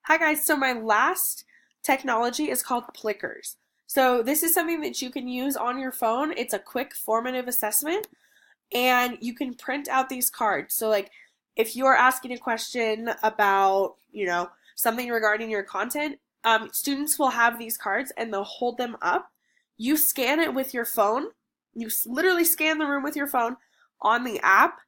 Hi guys, so my last technology is called Plickers. So this is something that you can use on your phone. It's a quick formative assessment and you can print out these cards. So like if you're asking a question about, something regarding your content, students will have these cards and they'll hold them up. You scan it with your phone. Literally scan the room with your phone on the app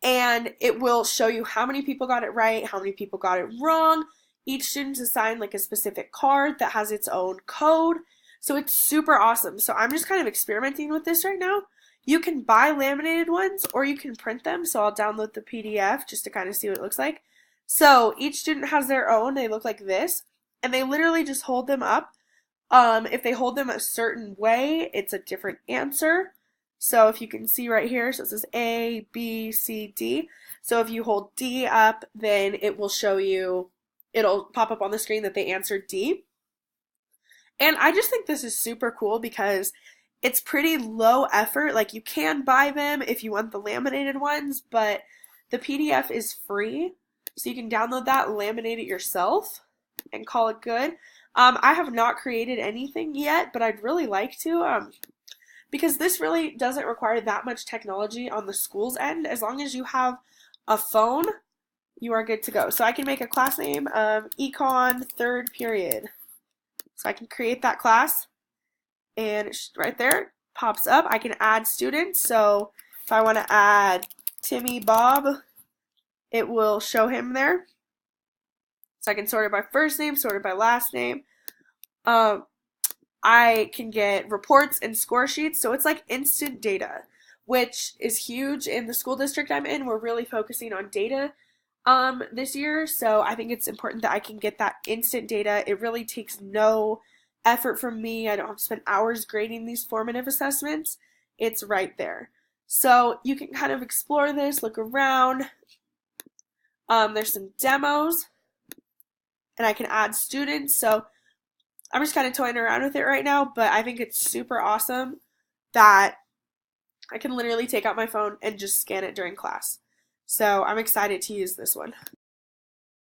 and it will show you how many people got it right, how many people got it wrong. Each student's assigned like a specific card that has its own code. So it's super awesome. So I'm just kind of experimenting with this right now. You can buy laminated ones or you can print them. So I'll download the PDF just to kind of see what it looks like. So each student has their own. They look like this and they literally just hold them up. If they hold them a certain way, it's a different answer. So if you can see right here, so it says A, B, C, D. So if you hold D up, then it will show you, it'll pop up on the screen that they answered D. And I just think this is super cool because it's pretty low effort. Like you can buy them if you want the laminated ones, but the PDF is free. So you can download that, laminate it yourself, and call it good. I have not created anything yet, but I'd really like to. Because this really doesn't require that much technology on the school's end. As long as you have a phone, you are good to go. So I can make a class name of Econ third period. So I can create that class and right there pops up. I can add students. So if I want to add Timmy Bob, it will show him there. So I can sort it by first name, sort it by last name. I can get reports and score sheets, so it's like instant data, which is huge in the school district I'm in. We're really focusing on data this year, so I think it's important that I can get that instant data. It really takes no effort from me. I don't have to spend hours grading these formative assessments. It's right there. So you can kind of explore this, look around. There's some demos, and I can add students, so I'm just kind of toying around with it right now, but I think it's super awesome that I can literally take out my phone and just scan it during class. So I'm excited to use this one.